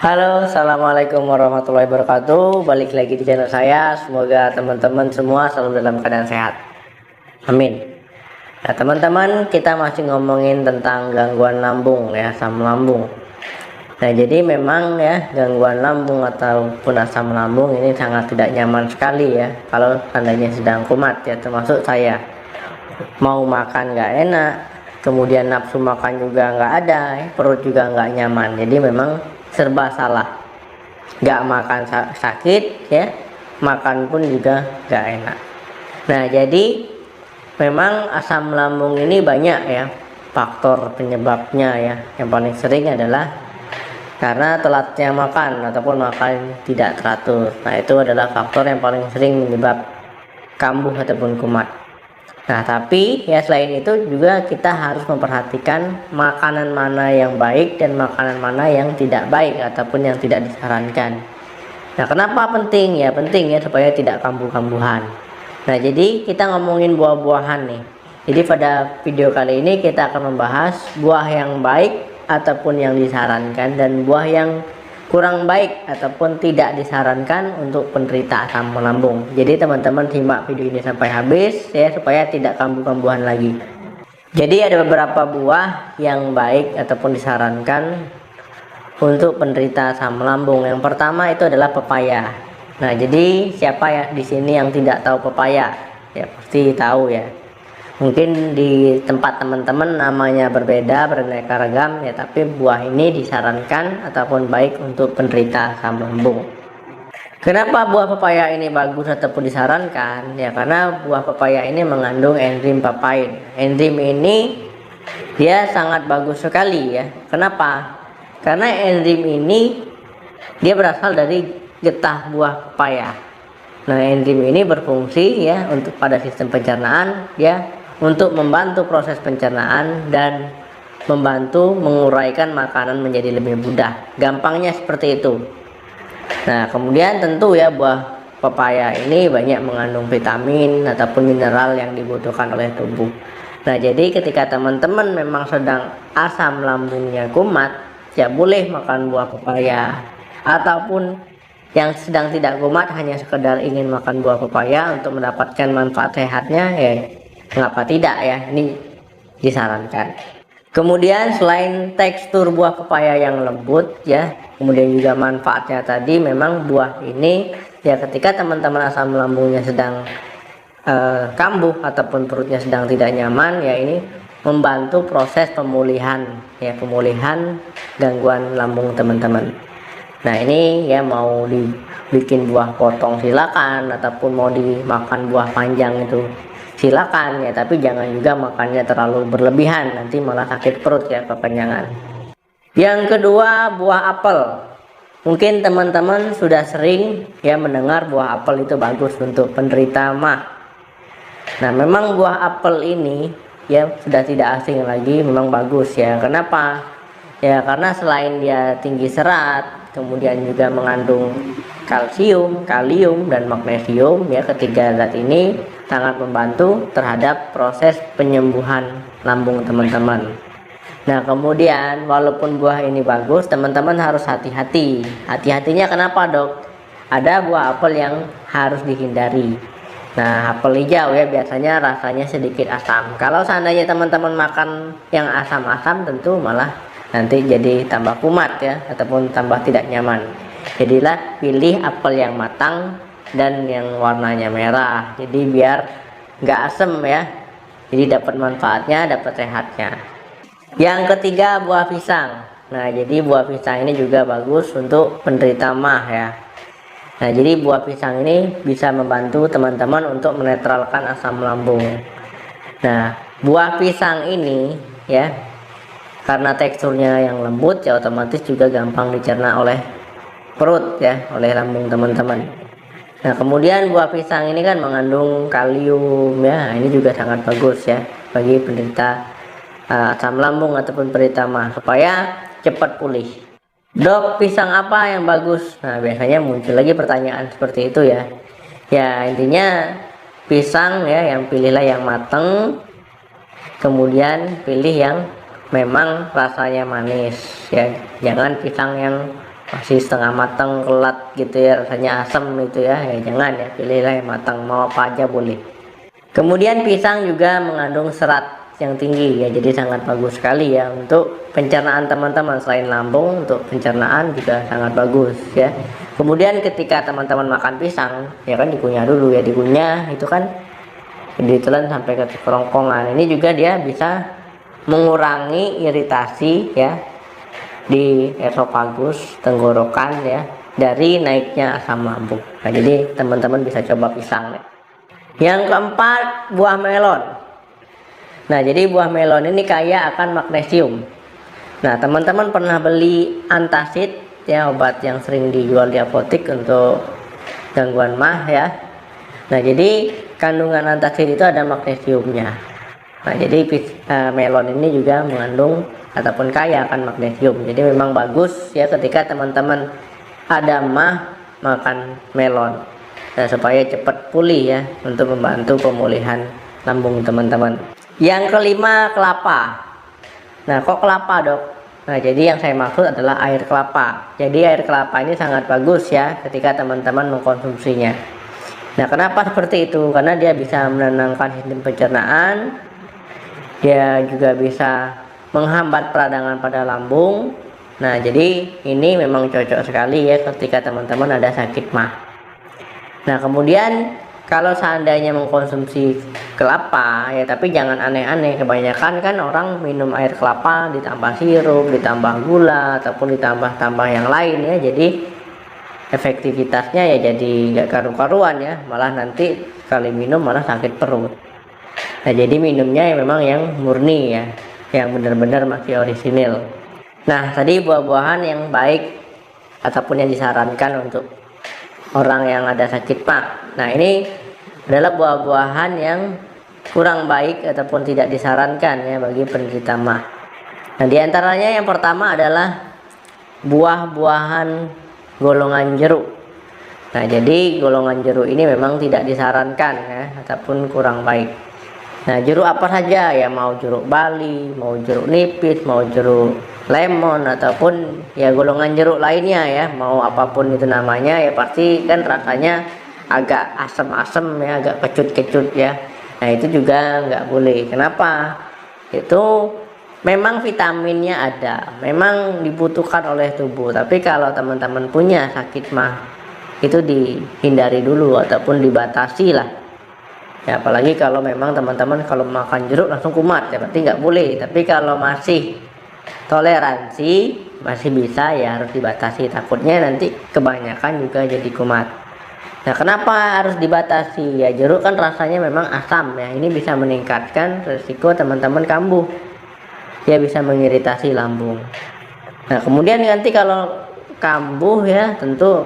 Halo, assalamualaikum warahmatullahi wabarakatuh. Balik lagi di channel saya. Semoga teman-teman semua selalu dalam keadaan sehat. Amin. Nah, teman-teman, kita masih ngomongin tentang gangguan lambung ya, asam lambung. Nah, jadi memang ya, gangguan lambung ataupun asam lambung ini sangat tidak nyaman sekali ya. Kalau tandanya sedang kumat ya, termasuk saya. Mau makan nggak enak, kemudian nafsu makan juga nggak ada, perut juga nggak nyaman. Jadi memang serba salah, nggak makan sakit ya, makan pun juga nggak enak. Nah, jadi memang asam lambung ini banyak ya faktor penyebabnya ya. Yang paling sering adalah karena telatnya makan ataupun makan tidak teratur. Nah, itu adalah faktor yang paling sering menyebab kambuh ataupun kumat. Nah, tapi ya selain itu juga kita harus memperhatikan makanan mana yang baik dan makanan mana yang tidak baik ataupun yang tidak disarankan. Nah, kenapa penting? Ya penting ya supaya tidak kambuh-kambuhan. Nah, jadi kita ngomongin buah-buahan nih. Jadi pada video kali ini kita akan membahas buah yang baik ataupun yang disarankan dan buah yang kurang baik ataupun tidak disarankan untuk penderita asam lambung. Jadi teman-teman simak video ini sampai habis ya supaya tidak kambuh-kambuhan lagi. Jadi ada beberapa buah yang baik ataupun disarankan untuk penderita asam lambung. Yang pertama itu adalah pepaya. Nah, jadi siapa ya di sini yang tidak tahu pepaya? Ya pasti tahu ya. Mungkin di tempat teman-teman namanya berbeda, beraneka ragam ya, tapi buah ini disarankan ataupun baik untuk penderita asam lambung. Kenapa buah pepaya ini bagus ataupun disarankan? Ya karena buah pepaya ini mengandung enzim papain. Enzim ini dia sangat bagus sekali ya. Kenapa? Karena enzim ini dia berasal dari getah buah pepaya. Nah, enzim ini berfungsi ya untuk pada sistem pencernaan ya, untuk membantu proses pencernaan dan membantu menguraikan makanan menjadi lebih mudah. Gampangnya seperti itu. Nah, kemudian tentu ya buah pepaya ini banyak mengandung vitamin ataupun mineral yang dibutuhkan oleh tubuh. Nah, jadi ketika teman-teman memang sedang asam lambungnya kumat, ya boleh makan buah pepaya. Ataupun yang sedang tidak kumat hanya sekedar ingin makan buah pepaya untuk mendapatkan manfaat sehatnya, ya mengapa tidak ya, ini disarankan. Kemudian selain tekstur buah pepaya yang lembut ya, kemudian juga manfaatnya tadi, memang buah ini ya ketika teman-teman asam lambungnya sedang kambuh ataupun perutnya sedang tidak nyaman ya, ini membantu proses pemulihan ya, pemulihan gangguan lambung teman-teman. Nah, ini ya mau dibikin buah potong silakan, ataupun mau dimakan buah panjang itu silakan ya, tapi jangan juga makannya terlalu berlebihan, nanti malah sakit perut ya, kekenyangan. Yang kedua, buah apel. Mungkin teman-teman sudah sering ya mendengar buah apel itu bagus untuk penderita MAH. Nah, memang buah apel ini ya sudah tidak asing lagi, memang bagus ya. Kenapa? Ya karena selain dia tinggi serat, kemudian juga mengandung kalsium, kalium, dan magnesium ya, ketiga zat ini sangat membantu terhadap proses penyembuhan lambung teman-teman. Nah, kemudian walaupun buah ini bagus, teman-teman harus hati-hati. Hati-hatinya kenapa, Dok? Ada buah apel yang harus dihindari. Nah, apel hijau ya biasanya rasanya sedikit asam. Kalau seandainya teman-teman makan yang asam-asam, tentu malah nanti jadi tambah kumat ya, ataupun tambah tidak nyaman. Jadilah pilih apel yang matang dan yang warnanya merah, jadi biar nggak asem ya, jadi dapat manfaatnya, dapat sehatnya. Yang ketiga, buah pisang. Nah, jadi buah pisang ini juga bagus untuk penderita MAH ya. Nah, jadi buah pisang ini bisa membantu teman-teman untuk menetralkan asam lambung. Nah, buah pisang ini ya, karena teksturnya yang lembut ya, otomatis juga gampang dicerna oleh perut ya, oleh lambung teman-teman. Nah, kemudian buah pisang ini kan mengandung kalium ya, ini juga sangat bagus ya bagi penderita asam lambung ataupun penderita MAH supaya cepat pulih. Dok, pisang apa yang bagus? Nah, biasanya muncul lagi pertanyaan seperti itu ya. Ya, intinya pisang ya, yang pilihlah yang matang, kemudian pilih yang memang rasanya manis ya, jangan pisang yang masih setengah matang, kelat gitu ya, rasanya asam itu ya, jangan ya, pilihlah yang matang, mau apa aja boleh. Kemudian pisang juga mengandung serat yang tinggi ya, jadi sangat bagus sekali ya untuk pencernaan teman-teman. Selain lambung, untuk pencernaan juga sangat bagus ya. Kemudian ketika teman-teman makan pisang ya kan, dikunyah dulu ya, dikunyah itu kan ditelan sampai ke kerongkongan. Ini juga dia bisa mengurangi iritasi ya di esofagus, tenggorokan ya, dari naiknya asam lambung. Nah, jadi teman-teman bisa coba pisang nih. Yang keempat, buah melon. Nah, jadi buah melon ini kaya akan magnesium. Nah, teman-teman pernah beli antacid ya, obat yang sering dijual di apotek untuk gangguan mah ya. Nah, jadi kandungan antacid itu ada magnesiumnya. Nah, jadi melon ini juga mengandung ataupun kaya akan magnesium. Jadi memang bagus ya ketika teman-teman ada mah makan melon. Nah, supaya cepat pulih ya, untuk membantu pemulihan lambung teman-teman. Yang kelima, kelapa. Nah, kok kelapa, Dok? Nah, jadi yang saya maksud adalah air kelapa. Jadi air kelapa ini sangat bagus ya ketika teman-teman mengkonsumsinya. Nah, kenapa seperti itu? Karena dia bisa menenangkan sistem pencernaan. Dia juga bisa menghambat peradangan pada lambung. Nah, jadi ini memang cocok sekali ya ketika teman-teman ada sakit mah. Nah, kemudian kalau seandainya mengkonsumsi kelapa ya, tapi jangan aneh-aneh. Kebanyakan kan orang minum air kelapa ditambah sirup, ditambah gula, ataupun ditambah yang lain ya. Jadi efektivitasnya ya jadi nggak karu-karuan ya, malah nanti sekali minum malah sakit perut. Nah, jadi minumnya ya memang yang murni ya, yang benar-benar masih orisinil. Nah, tadi buah-buahan yang baik ataupun yang disarankan untuk orang yang ada sakit mah. Nah, ini adalah buah-buahan yang kurang baik ataupun tidak disarankan ya bagi penderita mah. Nah, diantaranya yang pertama adalah buah-buahan golongan jeruk. Nah, jadi golongan jeruk ini memang tidak disarankan ya, ataupun kurang baik. Nah, jeruk apa saja ya, mau jeruk bali, mau jeruk nipis, mau jeruk lemon, ataupun ya golongan jeruk lainnya ya, mau apapun itu namanya ya, pasti kan rasanya agak asam-asam ya, agak kecut-kecut ya. Nah, itu juga nggak boleh. Kenapa? Itu memang vitaminnya ada, memang dibutuhkan oleh tubuh, tapi kalau teman-teman punya sakit mah itu dihindari dulu ataupun dibatasi lah ya. Apalagi kalau memang teman-teman kalau makan jeruk langsung kumat ya, berarti nggak boleh. Tapi kalau masih toleransi, masih bisa ya, harus dibatasi, takutnya nanti kebanyakan juga jadi kumat. Nah, kenapa harus dibatasi ya? Jeruk kan rasanya memang asam ya, ini bisa meningkatkan risiko teman-teman kambuh, dia bisa mengiritasi lambung. Nah, kemudian nanti kalau kambuh ya, tentu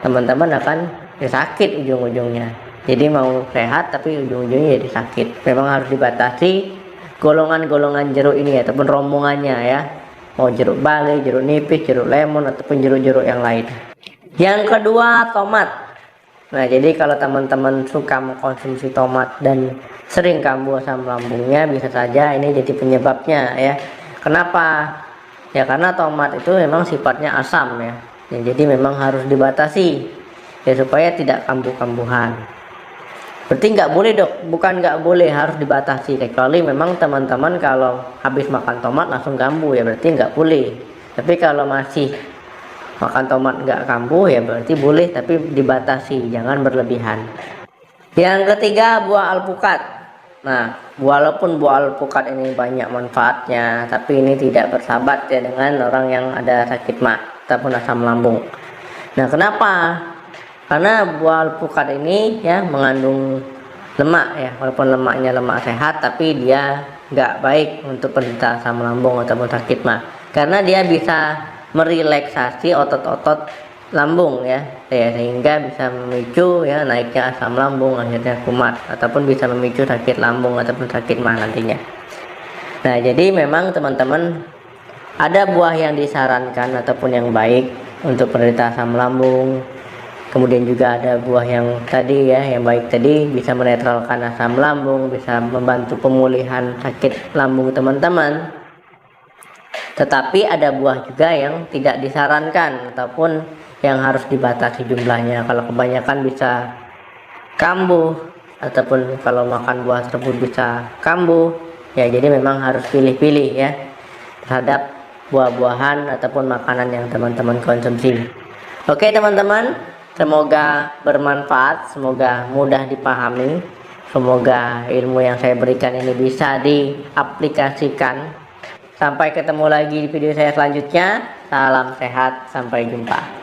teman-teman akan sakit ujung-ujungnya. Jadi mau sehat tapi ujung-ujungnya jadi sakit. Memang harus dibatasi golongan-golongan jeruk ini ya, ataupun rombongannya ya, mau jeruk bali, jeruk nipis, jeruk lemon, ataupun jeruk-jeruk yang lain. Yang kedua, tomat. Nah, jadi kalau teman-teman suka mengkonsumsi tomat dan sering kambuh asam lambungnya, bisa saja ini jadi penyebabnya ya. Kenapa? Ya karena tomat itu memang sifatnya asam ya. Jadi memang harus dibatasi ya, supaya tidak kambuh-kambuhan. Berarti nggak boleh, Dok? Bukan nggak boleh, harus dibatasi. Kecuali memang teman-teman kalau habis makan tomat langsung kambuh ya, berarti nggak boleh. Tapi kalau masih makan tomat nggak kambuh ya berarti boleh, tapi dibatasi, jangan berlebihan. Yang ketiga, buah alpukat. Nah, walaupun buah alpukat ini banyak manfaatnya, tapi ini tidak bersahabat ya dengan orang yang ada sakit mah ataupun asam lambung. Nah, kenapa? Karena buah alpukat ini ya mengandung lemak ya, walaupun lemaknya lemak sehat, tapi dia nggak baik untuk penderita asam lambung ataupun sakit mah, karena dia bisa merelaksasi otot-otot lambung ya, sehingga bisa memicu ya naiknya asam lambung, akhirnya kumat, ataupun bisa memicu sakit lambung ataupun sakit mah nantinya. Nah, jadi memang teman-teman ada buah yang disarankan ataupun yang baik untuk penderita asam lambung. Kemudian juga ada buah yang tadi ya, yang baik tadi, bisa menetralkan asam lambung, bisa membantu pemulihan sakit lambung teman-teman. Tetapi ada buah juga yang tidak disarankan ataupun yang harus dibatasi jumlahnya. Kalau kebanyakan bisa kambuh, ataupun kalau makan buah tersebut bisa kambuh. Ya, jadi memang harus pilih-pilih ya terhadap buah-buahan ataupun makanan yang teman-teman konsumsi. Oke teman-teman, semoga bermanfaat, semoga mudah dipahami, semoga ilmu yang saya berikan ini bisa diaplikasikan. Sampai ketemu lagi di video saya selanjutnya. Salam sehat, sampai jumpa.